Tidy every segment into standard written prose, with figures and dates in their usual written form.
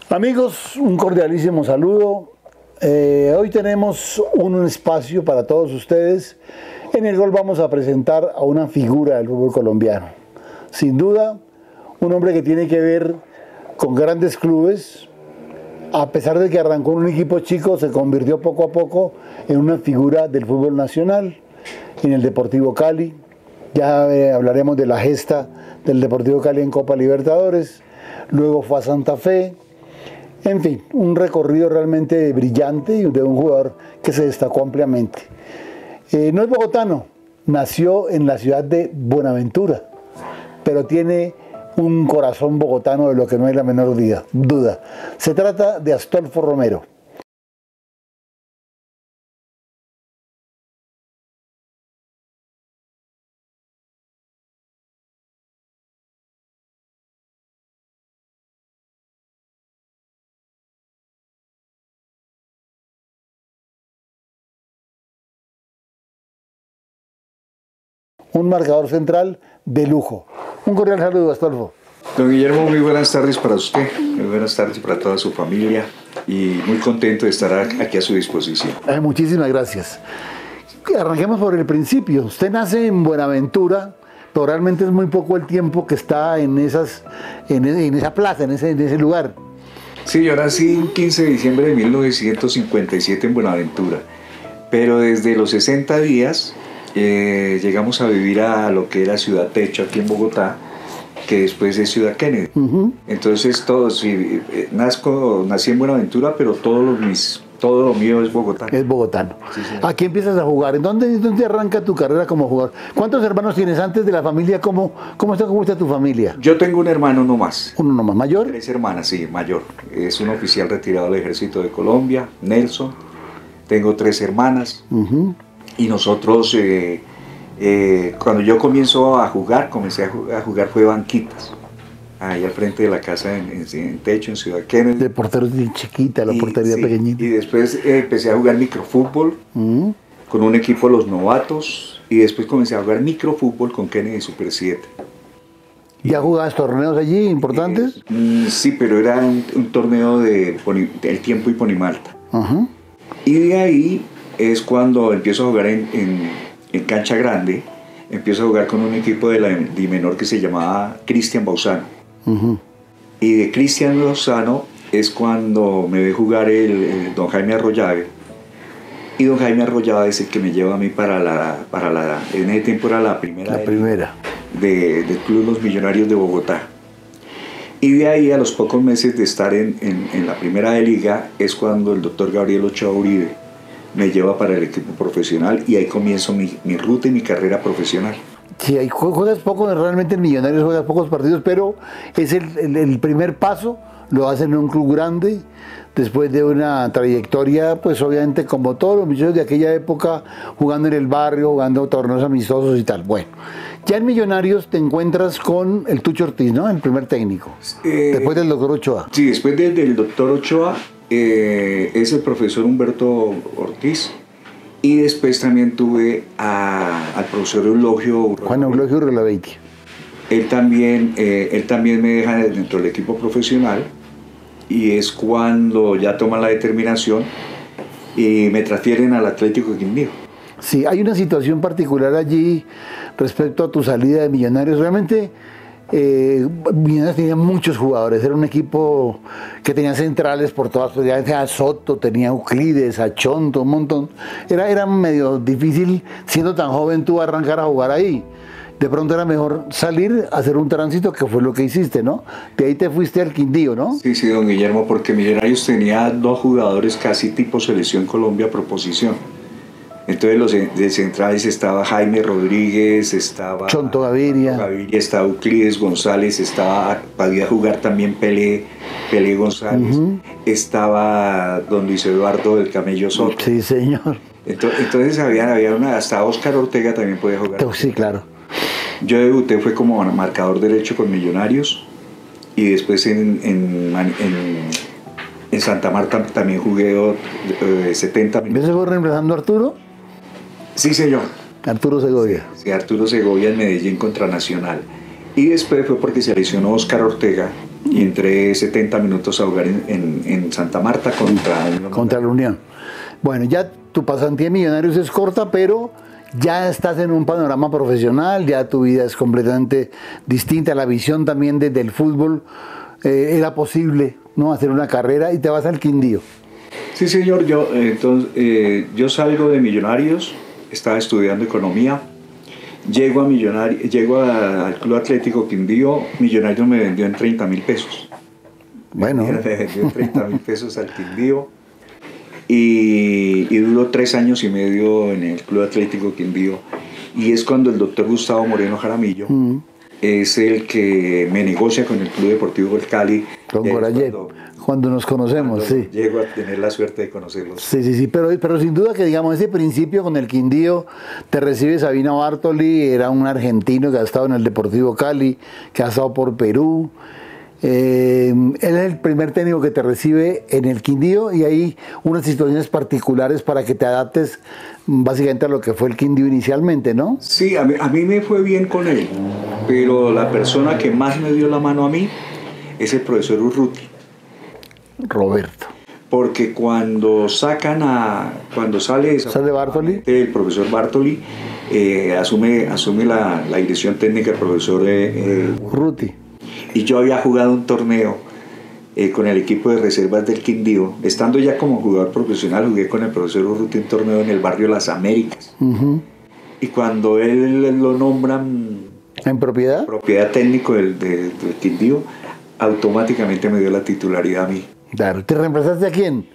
Amigos, un cordialísimo saludo. Hoy tenemos un espacio para todos ustedes en el cual vamos a presentar a una figura del fútbol colombiano. Sin duda, un hombre que tiene que ver con grandes clubes. A pesar de que arrancó en un equipo chico, se convirtió poco a poco en una figura del fútbol nacional, en el Deportivo Cali. Ya hablaremos de la gesta del Deportivo Cali en Copa Libertadores. Luego fue a Santa Fe. En fin, un recorrido realmente brillante de un jugador que se destacó ampliamente. No es bogotano, nació en la ciudad de Buenaventura, pero tiene un corazón bogotano de lo que no hay la menor duda. Se trata de Astolfo Romero. Un marcador central de lujo. Un cordial saludo, Astolfo. Don Guillermo, muy buenas tardes para usted, muy buenas tardes para toda su familia y muy contento de estar aquí a su disposición. Muchísimas gracias. Arranquemos por el principio. Usted nace en Buenaventura, pero realmente es muy poco el tiempo que está en esa plaza, en ese lugar. Sí, yo nací el 15 de diciembre de 1957 en Buenaventura, pero desde los 60 días llegamos a vivir a lo que era Ciudad Techo aquí en Bogotá, que después es Ciudad Kennedy. Entonces nací en Buenaventura, pero todo lo mío es bogotano. Es bogotano. Sí, sí. Aquí empiezas a jugar. ¿En dónde arranca tu carrera como jugador? ¿Cuántos hermanos tienes antes de la familia? ¿Cómo está tu familia? Yo tengo un hermano nomás. ¿Uno nomás? ¿Mayor? 3 hermanas, sí, mayor. Es un oficial retirado del Ejército de Colombia, Nelson. Tengo 3 hermanas. Y nosotros, cuando yo comencé a jugar fue banquitas. Ahí al frente de la casa en Techo, en Ciudad Kennedy. De portero chiquita, la portería pequeñita. Y después empecé a jugar microfútbol con un equipo de los novatos. Y después comencé a jugar microfútbol con Kennedy Super 7. ¿Ya jugabas torneos allí importantes? Sí, pero era un torneo del Tiempo y Ponimalta. Y de ahí es cuando empiezo a jugar en cancha grande. Empiezo a jugar con un equipo de la Dimenor que se llamaba Cristian Bauzano. Y de Cristian Bauzano es cuando me ve jugar el don Jaime Arroyave. Y don Jaime Arroyave es el que me lleva a mí en ese tiempo era la primera del Club Los Millonarios de Bogotá. Y de ahí, a los pocos meses de estar en la primera de liga, es cuando el doctor Gabriel Ochoa Uribe me lleva para el equipo profesional y ahí comienzo mi ruta y mi carrera profesional. Sí, ahí juegas poco, realmente en Millonarios juegas pocos partidos, pero es el primer paso, lo hacen en un club grande, después de una trayectoria, pues obviamente como todos los muchachos de aquella época, jugando en el barrio, jugando torneos amistosos y tal. Bueno, ya en Millonarios te encuentras con el Tucho Ortiz, ¿no? El primer técnico, después del doctor Ochoa. Sí, después del doctor Ochoa es el profesor Humberto Ortiz. Y después también tuve al profesor Eulogio. Juan Eulogio Rolaveiti. Él también me deja dentro del equipo profesional y es cuando ya toman la determinación y me transfieren al Atlético Quindío. Sí, hay una situación particular allí respecto a tu salida de Millonarios. Realmente Millonarios tenía muchos jugadores, era un equipo que tenía centrales por todas partes, tenía Soto, tenía Euclides, a Chonto, un montón. Era medio difícil, siendo tan joven tú arrancar a jugar ahí. De pronto era mejor salir, hacer un tránsito, que fue lo que hiciste, ¿no? De ahí te fuiste al Quindío, ¿no? Sí, don Guillermo, porque Millonarios tenía 2 jugadores casi tipo Selección Colombia proposición. Entonces los de centrales estaba Jaime Rodríguez, estaba Chonto Gaviria, estaba Euclides González, podía jugar también Pelé González, estaba don Luis Eduardo del Camello Soto. Sí, señor. Entonces había hasta Óscar Ortega también podía jugar. Sí, claro. Yo debuté fue como marcador derecho con Millonarios y después en Santa Marta también jugué 70 minutos. ¿Ese fue reemplazando a Arturo? Sí, señor. Arturo Segovia. Sí, Arturo Segovia en Medellín contra Nacional. Y después fue porque se lesionó Óscar Ortega y entré 70 minutos a jugar en Santa Marta contra la Unión. Bueno, ya tu pasantía en Millonarios es corta, pero ya estás en un panorama profesional, ya tu vida es completamente distinta, la visión también desde el fútbol, era posible, ¿no?, hacer una carrera, y te vas al Quindío. Sí, señor, yo salgo de Millonarios, estaba estudiando economía, llego al Club Atlético Quindío, Millonarios me vendió en 30.000 pesos. Bueno. Me vendió en 30.000 pesos al Quindío. Y duró 3 años y medio en el Club Atlético Quindío, y es cuando el doctor Gustavo Moreno Jaramillo es el que me negocia con el Club Deportivo del Cali. Con Gorayet, cuando nos conocemos, sí. Llego a tener la suerte de conocerlos. Sí, pero sin duda que, digamos, ese principio con el Quindío, te recibe Sabino Bartoli, era un argentino que ha estado en el Deportivo Cali, que ha estado por Perú. Él es el primer técnico que te recibe en el Quindío, y hay unas situaciones particulares para que te adaptes básicamente a lo que fue el Quindío inicialmente, ¿no? Sí, a mí me fue bien con él, pero la persona que más me dio la mano a mí es el profesor Urruti. Roberto. Porque cuando sale Bartoli, el profesor Bartoli, asume la dirección técnica el profesor Urruti. Y yo había jugado un torneo con el equipo de reservas del Quindío. Estando ya como jugador profesional, jugué con el profesor Urruti un torneo en el barrio Las Américas. Y cuando él lo nombran ¿en propiedad técnico del Quindío, automáticamente me dio la titularidad a mí. Claro. ¿Te reemplazaste a quién?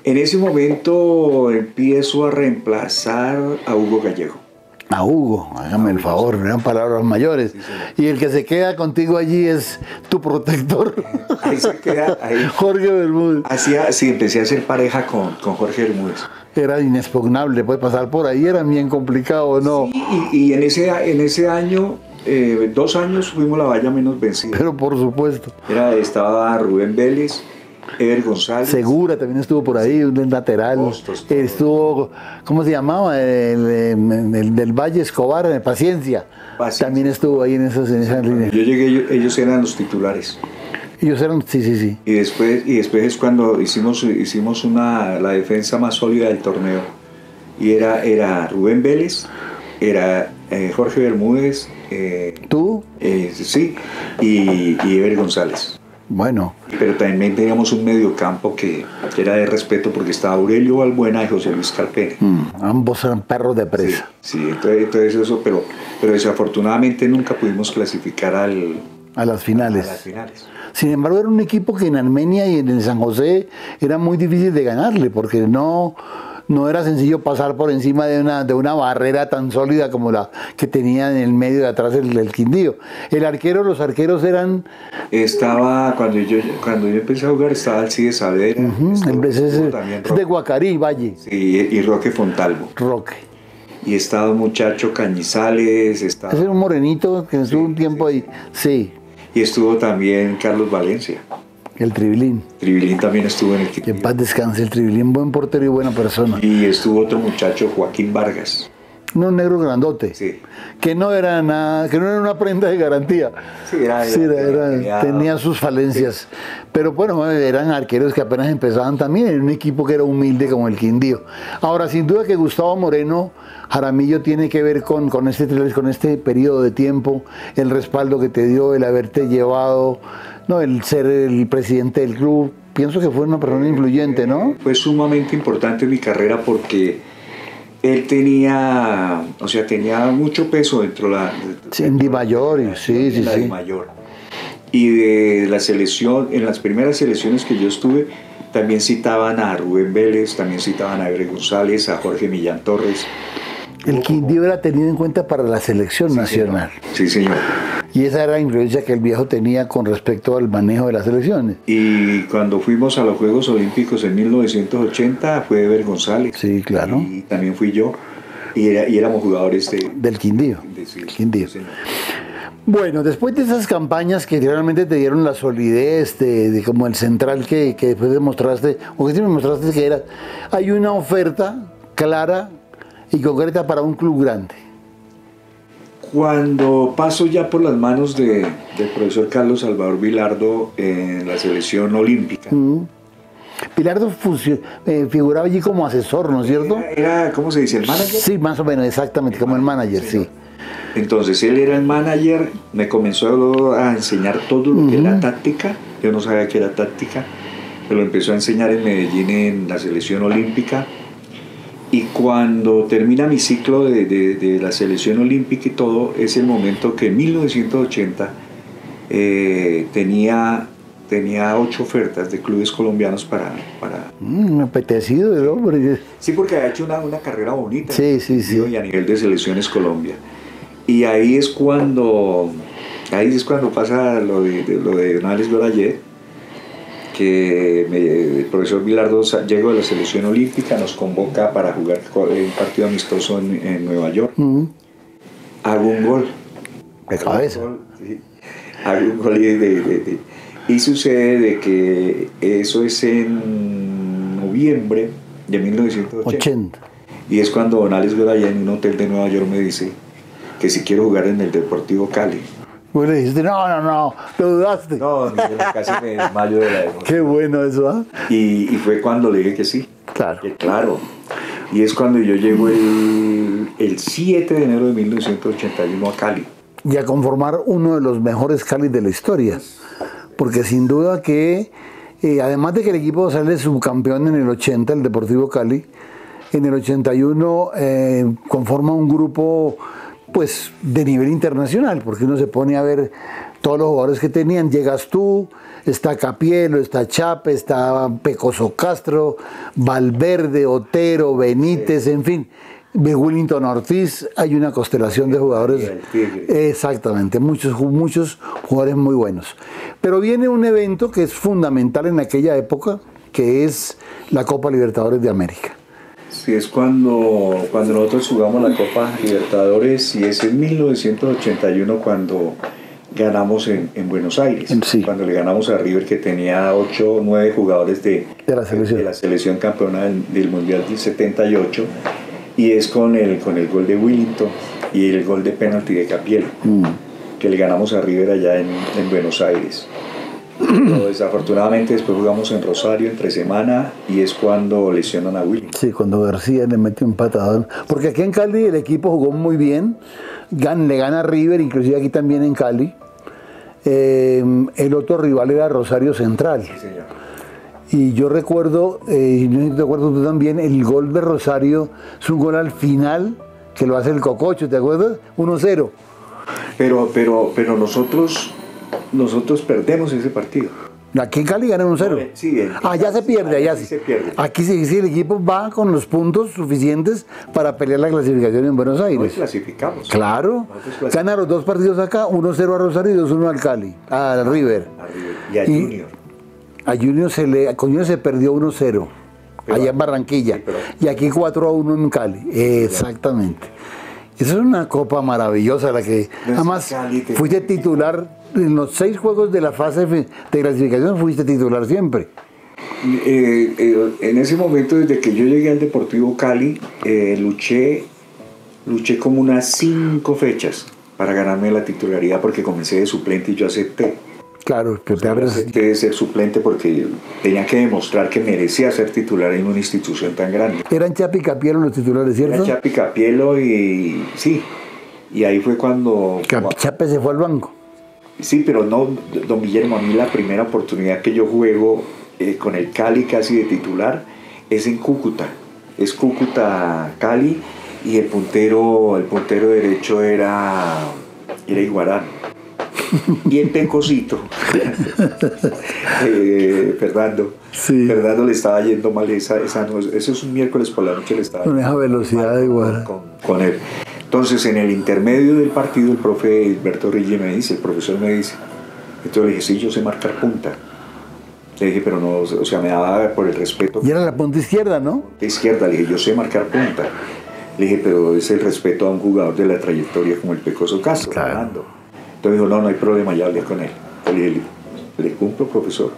En ese momento empiezo a reemplazar a Hugo Gallego. A Hugo, hágame el favor, eran palabras mayores. Sí, y el que se queda contigo allí es tu protector. Ahí se queda, ahí. Jorge Bermúdez. Sí, empecé a hacer pareja con Jorge Bermúdez. Era inexpugnable, puede pasar por ahí, era bien complicado, ¿no? Sí, y en ese año, 2 años fuimos la valla menos vencida. Pero por supuesto. Estaba Rubén Vélez, Ever González. Segura también estuvo por ahí, un lateral. Estuvo, ¿cómo se llamaba? El del Valle Escobar, Paciencia. También estuvo ahí en esa línea. Yo llegué, ellos eran los titulares. Ellos eran, sí. Y después es cuando hicimos la defensa más sólida del torneo. Y era Rubén Vélez, era Jorge Bermúdez. ¿Tú? Sí, y Ever González. Bueno. Pero también teníamos un mediocampo que era de respeto, porque estaba Aurelio Balbuena y José Luis Calpena. Ambos eran perros de presa. Sí, entonces eso, pero desafortunadamente nunca pudimos clasificar a las finales. Sin embargo, era un equipo que en Armenia y en el San José era muy difícil de ganarle, porque no era sencillo pasar por encima de una barrera tan sólida como la que tenía en el medio de atrás el Quindío. Los arqueros eran... Cuando yo empecé a jugar, estaba Alcides Saavedra. Es de Guacarí, Valle. Sí, y Roque Fontalvo. Y estaba un muchacho Cañizales. Ese era un morenito que estuvo un tiempo ahí. Sí. Y estuvo también Carlos Valencia. El Tribilín. Tribilín también estuvo en el equipo. Que en paz descanse el Tribilín, buen portero y buena persona. Y estuvo otro muchacho, Joaquín Vargas. Un negro grandote. Sí. Que no era una prenda de garantía. Sí, tenía sus falencias. Sí. Pero bueno, eran arqueros que apenas empezaban también en un equipo que era humilde como el Quindío. Ahora, sin duda que Gustavo Moreno Jaramillo tiene que ver con este periodo de tiempo, el respaldo que te dio, el haberte llevado, no, el ser el presidente del club. Pienso que fue una persona influyente, ¿no? Fue sumamente importante en mi carrera, porque él tenía mucho peso dentro de la... En Di Mayor, sí. Di Mayor. Y de la selección, en las primeras selecciones que yo estuve, también citaban a Rubén Vélez, también citaban a Ever González, a Jorge Millán Torres. El Quindío era tenido en cuenta para la selección nacional. Sí, señor. Y esa era la influencia que el viejo tenía con respecto al manejo de las selecciones. Y cuando fuimos a los Juegos Olímpicos en 1980 fue Ever González. Sí, claro. Y también fui yo. Y éramos jugadores del Quindío. Quindío. Sí, bueno, después de esas campañas que realmente te dieron la solidez de como el central que después demostraste, o que sí me mostraste que eras, hay una oferta clara y concreta para un club grande. Cuando paso ya por las manos del profesor Carlos Salvador Vilardo en la selección olímpica. Vilardo figuraba allí como asesor, ¿no es cierto? Era, ¿cómo se dice? ¿El manager? Sí, más o menos, exactamente, como el manager, sí. Entonces él era el manager, me comenzó a enseñar todo lo que era táctica. Yo no sabía qué era táctica, me lo empezó a enseñar en Medellín en la selección olímpica. Y cuando termina mi ciclo de la selección olímpica y todo, es el momento que en 1980 tenía 8 ofertas de clubes colombianos para apetecido el hombre. Sí, porque ha hecho una carrera bonita. Sí, sí, sí. Y a nivel de selecciones Colombia. Y ahí es cuando pasa lo de Don Alex Gorayer, que el profesor Vilardo llegó de la selección olímpica, nos convoca para jugar un partido amistoso en Nueva York. Hago un gol. De cabeza. Hago un gol y sucede de que eso es en noviembre de 1980. Y es cuando Don Alex Gorayer en un hotel de Nueva York me dice que si quiero jugar en el Deportivo Cali. Pues le dijiste, no, lo dudaste. No, casi me desmayo de la emoción. Qué bueno eso, ¿ah? Y fue cuando le dije que sí. Claro. Que claro. Y es cuando yo llego el 7 de enero de 1981 a Cali. Y a conformar uno de los mejores Cali de la historia. Porque sin duda que, además de que el equipo sale subcampeón en el 80, el Deportivo Cali, en el 81 conforma un grupo pues de nivel internacional, porque uno se pone a ver todos los jugadores que tenían. Llegas tú, está Capielo, está Chape, está Pecoso Castro, Valverde, Otero, Benítez, en fin, de Willington Ortiz. Hay una constelación de jugadores. Exactamente, muchos jugadores muy buenos. Pero viene un evento que es fundamental en aquella época, que es la Copa Libertadores de América. Sí, es cuando nosotros jugamos la Copa Libertadores, y es en 1981 cuando ganamos en Buenos Aires. Sí. Cuando le ganamos a River, que tenía 8 o 9 jugadores de la selección campeona del Mundial del 78, y es con el gol de Willington y el gol de penalti de Capielo, que le ganamos a River allá en Buenos Aires. Pero desafortunadamente después jugamos en Rosario entre semana, y es cuando lesionan a Willy. Sí, cuando García le mete un patadón. Porque aquí en Cali el equipo jugó muy bien, le gana a River, inclusive aquí también en Cali. El otro rival era Rosario Central. Sí, señor. Y yo recuerdo, y no sé si te acuerdas tú también, el gol de Rosario es un gol al final que lo hace el Cococho, ¿te acuerdas? 1-0. Pero nosotros perdemos ese partido. Aquí en Cali ganan 1-0. Sí, allá se pierde, allá sí. Se pierde. Aquí sí, el equipo va con los puntos suficientes para pelear la clasificación en Buenos Aires. Nosotros clasificamos. Claro. Gana los 2 partidos acá, 1-0 a Rosario y 2-1 al Cali, al River. Y a Junior. A Junior se perdió 1-0 allá en Barranquilla. Y aquí 4-1 en Cali. Exactamente. Esa es una copa maravillosa, la que además fuiste titular en los 6 juegos de la fase de clasificación, fuiste titular siempre. En ese momento, desde que yo llegué al Deportivo Cali, luché como unas 5 fechas para ganarme la titularidad, porque comencé de suplente y yo acepté. Claro, que te abres. Acepté de ser suplente porque tenía que demostrar que merecía ser titular en una institución tan grande. Eran Chape y Capielo los titulares, ¿cierto? Era Chape y Capielo, y sí. Y ahí fue cuando... Chape se fue al banco. Sí, pero no, don Guillermo, a mí la primera oportunidad que yo juego con el Cali casi de titular es en Cúcuta. Es Cúcuta-Cali, y el puntero derecho era Iguarán. Y el Pecosito, Fernando, sí. Fernando le estaba yendo mal esa noche. Eso es un miércoles por la noche, le estaba con esa velocidad de Iguarán con él. Entonces, en el intermedio del partido, el profe Hilberto Rille el profesor me dice, entonces le dije, sí, yo sé marcar punta. Le dije, pero no, o sea, me daba por el respeto. Y era la punta izquierda, ¿no? Punta izquierda, le dije, yo sé marcar punta. Le dije, pero es el respeto a un jugador de la trayectoria como el Pecoso Castro, claro. Fernando. Entonces dijo, no hay problema, ya hablé con él. Le dije, le cumplo, profesor.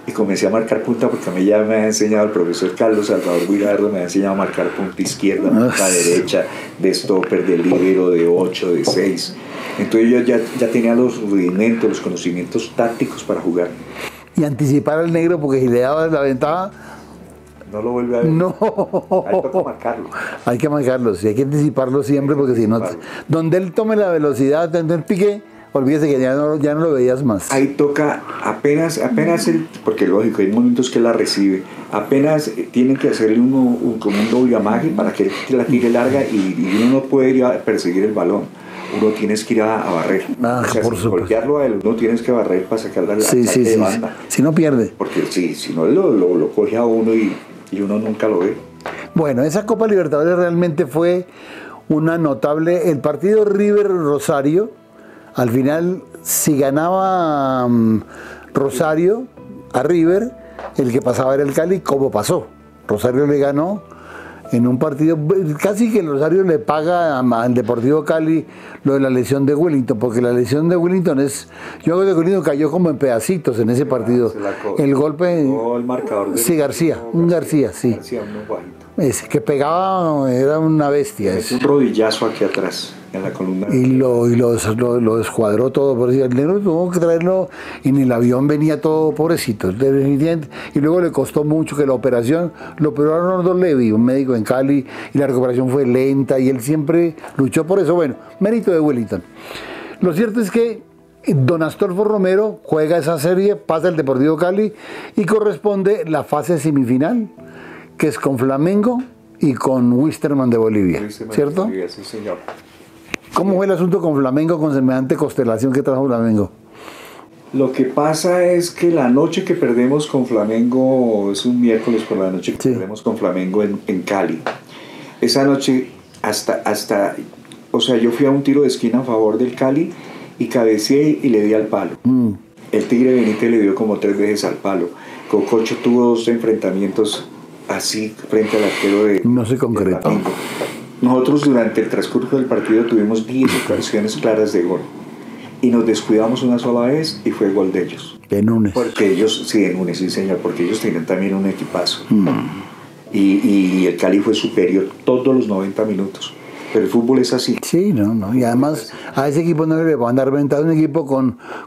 y comencé a marcar punta porque a mí ya me ha enseñado el profesor Carlos Salvador Guirardo, me ha enseñado a marcar punta izquierda, punta derecha, de stopper, de líbero, de 8, de 6. Entonces yo ya tenía los rudimentos, los conocimientos tácticos para jugar. Y anticipar al negro, porque si le dabas la ventaja... No lo vuelve a ver. No. Ahí toca marcarlo. Hay que marcarlo, sí, hay que anticiparlo siempre, porque si no... Donde él tome la velocidad, donde él pique... Olvídese que ya no lo veías más. Ahí toca, apenas porque lógico, hay momentos que la recibe, apenas tienen que hacerle como un doble amague para que él la tire larga y uno no puede ir a perseguir el balón. Uno tienes que ir a barrer. O sea, sin golpearlo a él, uno tienes que barrer para sacarle la de banda. Si no pierde. Porque si no lo coge a uno y uno nunca lo ve. Bueno, esa Copa Libertadores realmente fue una notable. El partido River-Rosario, al final, si ganaba Rosario a River, el que pasaba era el Cali, como pasó. Rosario le ganó en un partido, casi que el Rosario le paga al Deportivo Cali lo de la lesión de Wellington, porque la lesión de Wellington yo creo que Wellington cayó como en pedacitos en ese partido. El golpe... el marcador sí, García, sí. García, bajito. Ese que pegaba era una bestia. Es un rodillazo aquí atrás, en la columna. Y lo descuadró todo. Por decir, el negro tuvo que traerlo, y en el avión venía todo pobrecito. Y luego le costó mucho que la operación, lo operó Arnoldo Levi, un médico en Cali, y la recuperación fue lenta, y él siempre luchó por eso. Bueno, mérito de Wellington. Lo cierto es que Don Astolfo Romero juega esa serie, pasa el Deportivo Cali, y corresponde la fase semifinal, que es con Flamengo y con Wisterman de Bolivia, ¿cierto? Bolivia, sí, señor. ¿Cómo fue el asunto con Flamengo, con semejante constelación que trajo Flamengo? Lo que pasa es que la noche que perdemos con Flamengo, es un miércoles por la noche que perdemos con Flamengo en Cali. Esa noche o sea, yo fui a un tiro de esquina a favor del Cali y cabeceé y le di al palo. El Tigre Benítez le dio como 3 veces al palo. Cococho tuvo 2 enfrentamientos así frente al arquero de... No se concretó. Nosotros durante el transcurso del partido tuvimos 10 ocasiones claras de gol. Y nos descuidamos una sola vez y fue gol de ellos. De Núñez. Porque ellos, sí, de Núñez, sí señor, porque ellos tenían también un equipazo. Y el Cali fue superior todos los 90 minutos. Pero el fútbol es así. Sí, no. Y además a ese equipo no le van a dar ventaja. Un equipo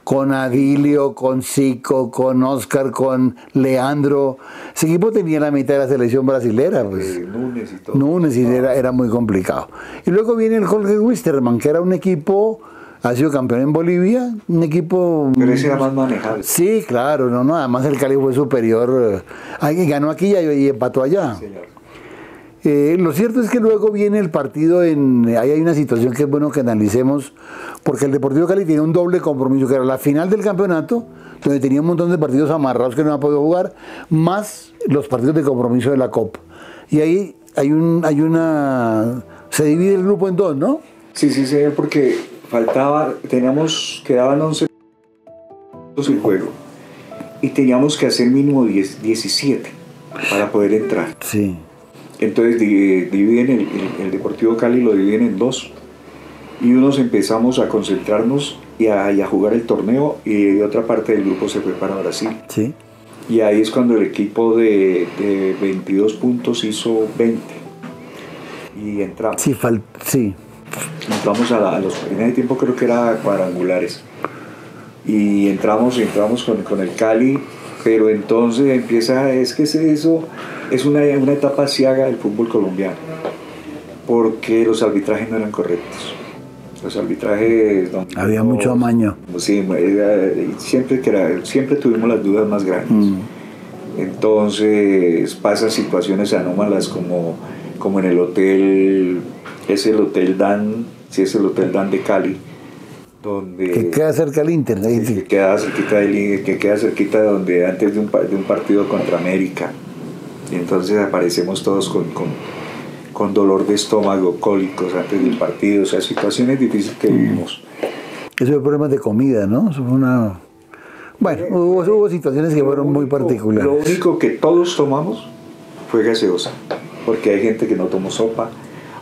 con Adilio, con Zico, con Oscar, con Leandro. Ese equipo tenía la mitad de la selección brasilera. Pues. Núñez y todo. Núñez y era muy complicado. Y luego viene el Jorge Wisterman, que era un equipo... Ha sido campeón en Bolivia, un equipo... Pero ese era más manejable. Sí, claro, no. Además el Cali fue superior. Ganó aquí y empató allá. Señor. Lo cierto es que luego viene el partido ahí hay una situación que es bueno que analicemos, porque el Deportivo Cali tiene un doble compromiso, que era la final del campeonato, donde tenía un montón de partidos amarrados que no ha podido jugar, más los partidos de compromiso de la Copa. Y ahí se divide el grupo en 2, ¿no? Sí, señor, porque quedaban 11 minutos en juego y teníamos que hacer mínimo 17 para poder entrar. Sí. Entonces dividen el Deportivo Cali, lo dividen en 2 y unos empezamos a concentrarnos y a jugar el torneo, y otra parte del grupo se fue para Brasil. Sí. Y ahí es cuando el equipo de 22 puntos hizo 20 y entramos. Sí. Entramos a los primeros tiempo, creo que era cuadrangulares, y entramos con el Cali, pero entonces eso es una etapa ciaga del fútbol colombiano, porque los arbitrajes no eran correctos. Los arbitrajes... Había mucho amaño. Sí, siempre tuvimos las dudas más grandes. Entonces pasan situaciones anómalas como en el hotel, es el Hotel Dan, sí, es el Hotel Dan de Cali, donde... Que queda cerca del Inter. Que queda cerquita de donde antes de un partido contra América. Y entonces aparecemos todos con dolor de estómago, cólicos antes del partido, o sea, situaciones difíciles que vivimos. Eso fue problemas de comida, ¿no? Eso fue una... Bueno, hubo situaciones que fueron muy particulares. Lo único que todos tomamos fue gaseosa, porque hay gente que no tomó sopa,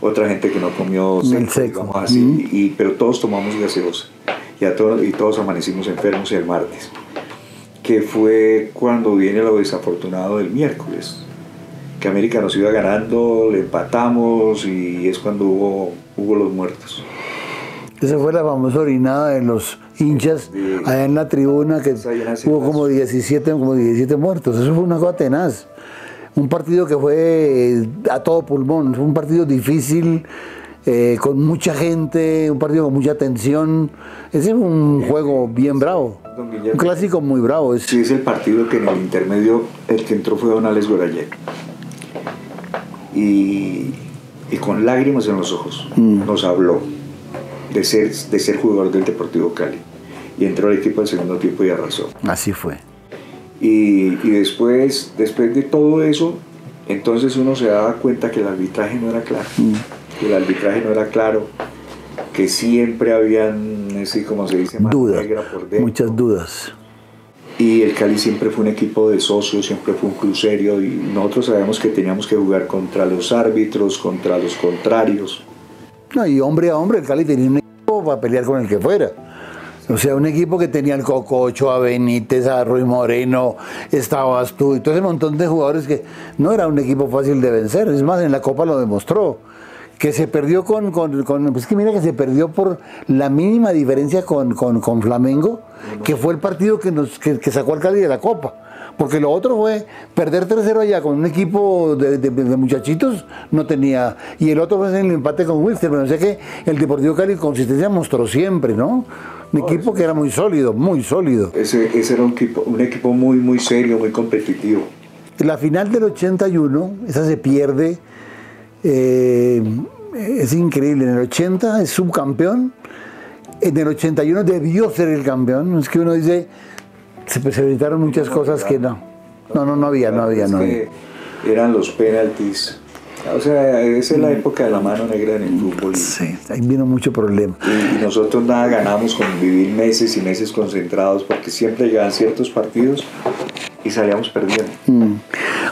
otra gente que no comió seco. Digamos así, pero todos tomamos gaseosa, y todos amanecimos enfermos el martes. que fue cuando viene lo desafortunado del miércoles, que América nos iba ganando, le empatamos y es cuando hubo los muertos. Esa fue la famosa orinada de los hinchas allá en la tribuna, que hubo como 17 muertos. Eso fue una cosa tenaz. Un partido que fue a todo pulmón, fue un partido difícil, con mucha gente, un partido con mucha tensión. Ese fue un juego bien bravo, un clásico muy bravo. Sí, es el partido que en el intermedio el que entró fue don Alex Gorayet. Y con lágrimas en los ojos nos habló de ser jugador del Deportivo Cali. Y entró al equipo al segundo tiempo y arrasó. Así fue. Y después de todo eso, entonces uno se daba cuenta que el arbitraje no era claro. Que el arbitraje no era claro, que siempre habían, así como se dice, mano negra por dentro. Muchas dudas. Y el Cali siempre fue un equipo de socios, siempre fue un club serio, y nosotros sabemos que teníamos que jugar contra los árbitros, contra los contrarios. No, y hombre a hombre, el Cali tenía un equipo para pelear con el que fuera. O sea, un equipo que tenía al Cococho, a Benítez, a Ruiz Moreno, estabas tú, y todo ese montón de jugadores que no era un equipo fácil de vencer. Es más, en la Copa lo demostró. Que se perdió pues que mira que se perdió por la mínima diferencia con Flamengo, que fue el partido que sacó al Cali de la Copa. Porque lo otro fue perder 3-0 allá con un equipo de muchachitos, no tenía. Y el otro fue en el empate con Wilster, pero no sé qué, el Deportivo Cali consistencia mostró siempre, ¿no? Un equipo que era muy sólido, muy sólido. Ese era un equipo muy, muy serio, muy competitivo. La final del 81, esa se pierde. Es increíble, en el 80 es subcampeón, en el 81 debió ser el campeón. Es que uno dice, se evitaron muchas cosas que no había. Eran los penaltis, o sea, esa es la época de la mano negra en el fútbol. Sí, ahí vino mucho problema. Y nosotros nada ganamos con vivir meses y meses concentrados, porque siempre llegaban ciertos partidos y salíamos perdiendo.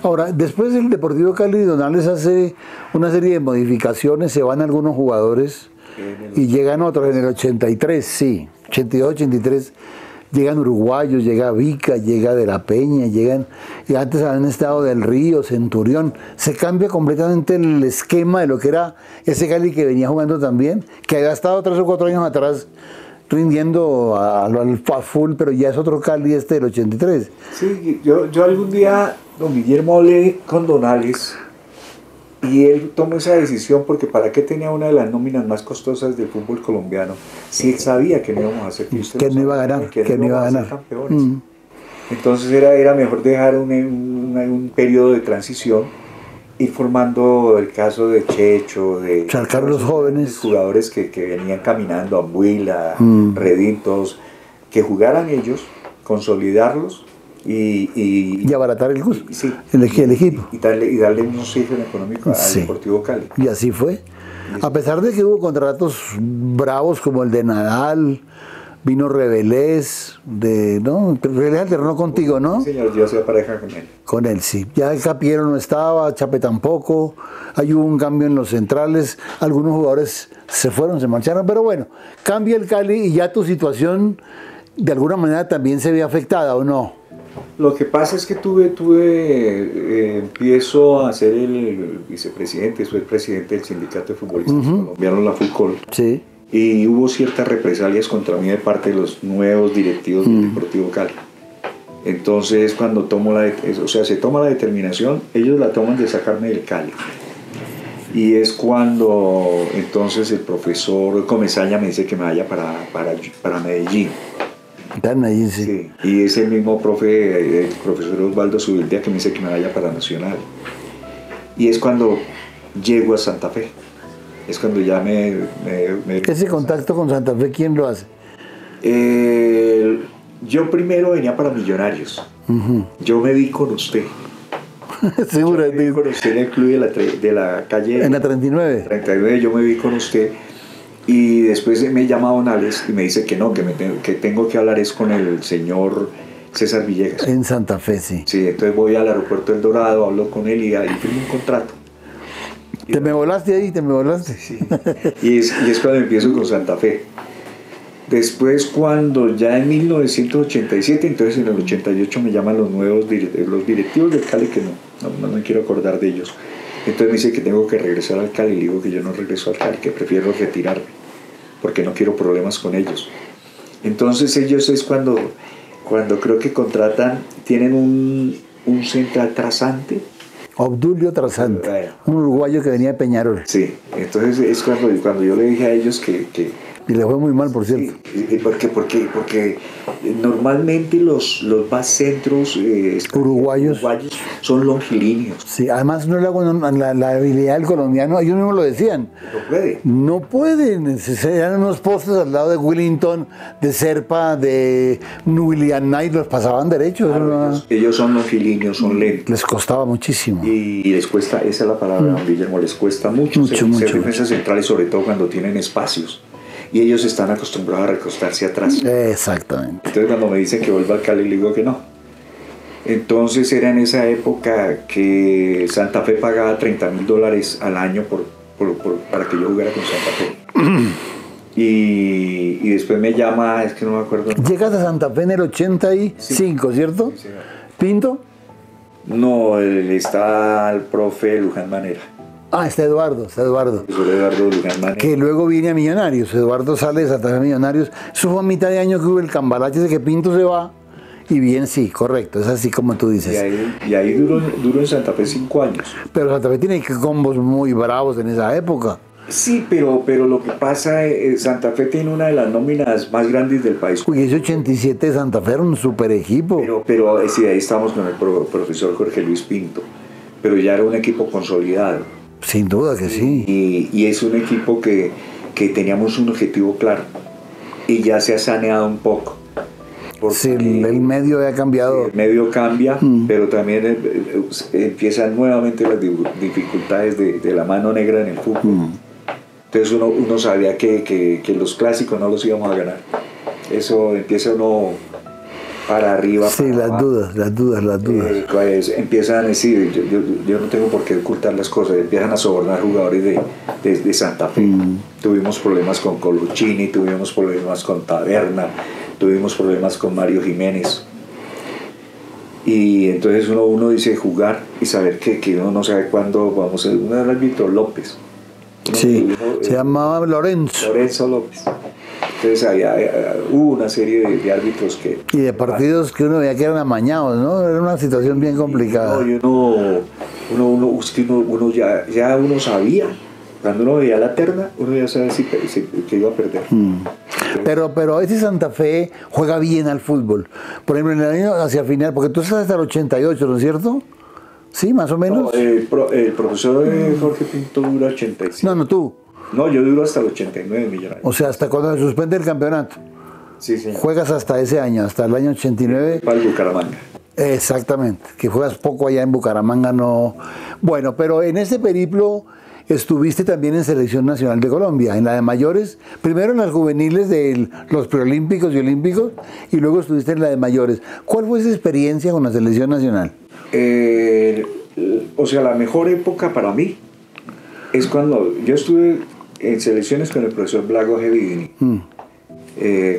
Ahora, después el Deportivo Cali, Donales hace una serie de modificaciones, se van algunos jugadores y llegan otros. En el 83, sí, 82, 83, llegan uruguayos, llega Vica, llega De la Peña, y antes habían estado Del Río, Centurión. Se cambia completamente el esquema de lo que era ese Cali que venía jugando también, que había estado 3 o 4 años atrás rindiendo al full, pero ya es otro Cali del 83. Sí, yo algún día, don Guillermo, hablé con Donales y él tomó esa decisión porque ¿para qué tenía una de las nóminas más costosas del fútbol colombiano si él sabía que no íbamos a ser que no iba a ganar, que no iba a ganar campeones? Entonces era mejor dejar un periodo de transición, ir formando el caso de Checho, de sacar los jóvenes jugadores que venían caminando, Ambuila, Redín, todos, que jugaran ellos, consolidarlos y abaratar el costo, sí, el equipo. Y darle un oxígeno económico al Deportivo Cali. Y así fue. A pesar de que hubo contratos bravos como el de Nadal, vino Revelés, Revelés alternó contigo, ¿no? Sí, señor, yo hacía pareja con él. Con él, sí. Ya el Capiero no estaba, Chape tampoco, hay hubo un cambio en los centrales, algunos jugadores se marcharon, pero bueno, cambia el Cali y ya tu situación de alguna manera también se ve afectada, ¿o no? Lo que pasa es que empiezo a ser el vicepresidente, soy el presidente del sindicato de futbolistas colombianos, la FUCOL. Sí. Y hubo ciertas represalias contra mí de parte de los nuevos directivos del Deportivo Cali. Entonces, cuando se toma la determinación, ellos la toman de sacarme del Cali. Y es cuando entonces el profesor Comesaña me dice que me vaya para Medellín. Medellín, sí. Sí. Y es el mismo el profesor Osvaldo Zubildia, que me dice que me vaya para Nacional. Y es cuando llego a Santa Fe. Es cuando ya ¿Ese contacto con Santa Fe quién lo hace? Yo primero venía para Millonarios. Yo me vi con usted. Seguro. Yo me vi con usted en el club de la calle. En la 39. 39 yo me vi con usted. Y después me llama Donales y me dice que no, que tengo que hablar es con el señor César Villegas. En Santa Fe, sí. Sí, entonces voy al aeropuerto del Dorado, hablo con él y ahí firmo un contrato. ¿Te me volaste ahí? ¿Te me volaste? Sí. Y es cuando empiezo con Santa Fe. Después, cuando ya en 1987, entonces en el 88 me llaman los directivos del Cali, que no me quiero acordar de ellos. Entonces me dice que tengo que regresar al Cali. Le digo que yo no regreso al Cali, que prefiero retirarme, porque no quiero problemas con ellos. Entonces ellos es cuando creo que tienen un central Trasante. Obdulio Trasante, un uruguayo que venía de Peñarol. Sí, entonces es cuando yo le dije a ellos que y le fue muy mal, por cierto. Sí, porque normalmente los bacentros uruguayos son longilíneos. Sí, además no la habilidad del colombiano, ellos mismos lo decían. No pueden. Eran unos postes al lado de Willington, de Serpa, de William Knight, los pasaban derechos. Claro, ellos son longilíneos, son lentos. Les costaba muchísimo. Y les cuesta, esa es la palabra, Guillermo, les cuesta mucho ser defensas centrales, sobre todo cuando tienen espacios. Y ellos están acostumbrados a recostarse atrás. Exactamente. Entonces cuando me dicen que vuelva al Cali, le digo que no. Entonces era en esa época que Santa Fe pagaba $30,000 al año para que yo jugara con Santa Fe. Y después me llama, es que no me acuerdo. Llegas a Santa Fe en el 85, ¿cierto? Sí, ¿Pinto? No, está el profe Luján Manera. Está Eduardo. Eduardo Luján Manera. Que luego viene a Millonarios. Eduardo sale de Santa Fe a Millonarios. Eso fue a mitad de año que hubo el cambalache de que Pinto se va. Y bien, sí, correcto. Es así como tú dices. Y ahí duró en Santa Fe 5 años. Pero Santa Fe tiene combos muy bravos en esa época. Sí, pero lo que pasa es Santa Fe tiene una de las nóminas más grandes del país. Uy, ese 87 de Santa Fe era un super equipo. Pero sí, ahí estamos con el profesor Jorge Luis Pinto. Pero ya era un equipo consolidado. Sin duda que sí. Y es un equipo que teníamos un objetivo claro. Y ya se ha saneado un poco. Sí, el medio ha cambiado. El medio cambia, pero también empiezan nuevamente las dificultades de la mano negra en el fútbol. Entonces uno sabía que los clásicos no los íbamos a ganar. Eso empieza uno para arriba. Sí, para las dudas. Pues empiezan a decir, yo no tengo por qué ocultar las cosas, empiezan a sobornar jugadores de Santa Fe. Tuvimos problemas con Coluccini, tuvimos problemas con Taberna, tuvimos problemas con Mario Jiménez. Y entonces uno dice jugar y saber que uno no sabe cuándo vamos a... Uno era el árbitro López. Se llamaba Lorenzo López. Entonces hubo una serie de árbitros que... Y de partidos que uno veía que eran amañados, ¿no? Era una situación bien complicada. Uno ya sabía. Cuando uno veía la terna, uno ya sabía que iba a perder. Pero ese Santa Fe juega bien al fútbol. Por ejemplo, en el año hacia final, porque tú estás hasta el 88, ¿no es cierto? Sí, más o menos. No, el profesor Jorge Pinto dura 85. No, tú. No, yo duro hasta el 89, Millonarios. O sea, hasta cuando se suspende el campeonato. Sí, sí. Juegas hasta ese año, hasta el año 89. Para el Bucaramanga. Exactamente, que juegas poco allá en Bucaramanga, no. Bueno, pero en ese periplo estuviste también en Selección Nacional de Colombia, en la de mayores, primero en las juveniles de los preolímpicos y olímpicos, y luego estuviste en la de mayores. ¿Cuál fue esa experiencia con la Selección Nacional? La mejor época para mí es cuando yo estuve en selecciones con el profesor Blago Gevidini,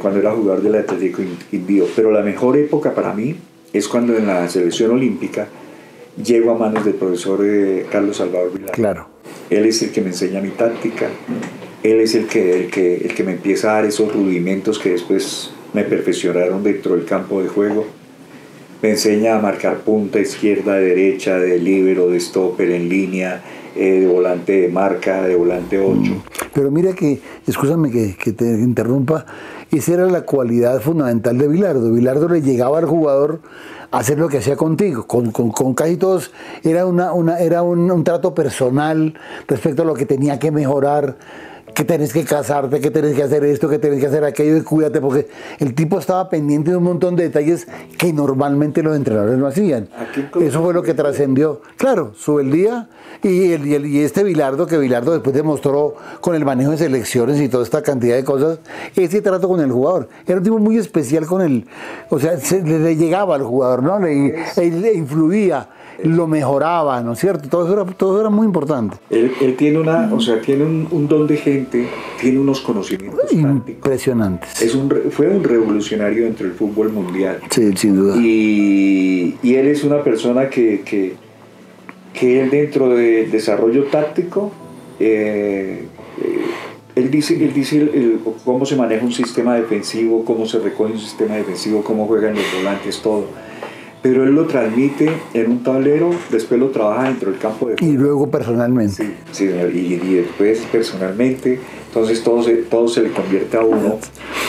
cuando era jugador del Atlético Quindío, pero la mejor época para mí es cuando en la selección olímpica llego a manos del profesor Carlos Salvador Vilar. Claro. Él es el que me enseña mi táctica, él es el que me empieza a dar esos rudimentos que después me perfeccionaron dentro del campo de juego. Me enseña a marcar punta, izquierda, derecha, de líbero, de stopper, en línea, de volante de marca, de volante 8. Pero mira que, escúchame que te interrumpa, esa era la cualidad fundamental de Bilardo. Bilardo le llegaba al jugador a hacer lo que hacía contigo, con casi todos era un trato personal respecto a lo que tenía que mejorar, que tenés que casarte, que tenés que hacer esto, que tenés que hacer aquello, y cuídate, porque el tipo estaba pendiente de un montón de detalles que normalmente los entrenadores no hacían. Eso fue lo que trascendió. Claro, sube el día y este Bilardo, que Bilardo después demostró con el manejo de selecciones y toda esta cantidad de cosas, ese trato con el jugador. Era un tipo muy especial con él, o sea, le llegaba al jugador, ¿no? Le influía, lo mejoraba, ¿no es cierto? Todo eso era muy importante. Él tiene tiene un don de gente tácticamente tiene unos conocimientos tácticos impresionantes. Fue un revolucionario dentro del fútbol mundial. Sí, sin duda. Y él es una persona que él dentro del desarrollo táctico, él dice cómo se maneja un sistema defensivo, cómo se recoge un sistema defensivo, cómo juegan los volantes, todo. Pero él lo transmite en un tablero, después lo trabaja dentro del campo de juego. Y luego personalmente. Sí, y después personalmente, entonces todo se le convierte a uno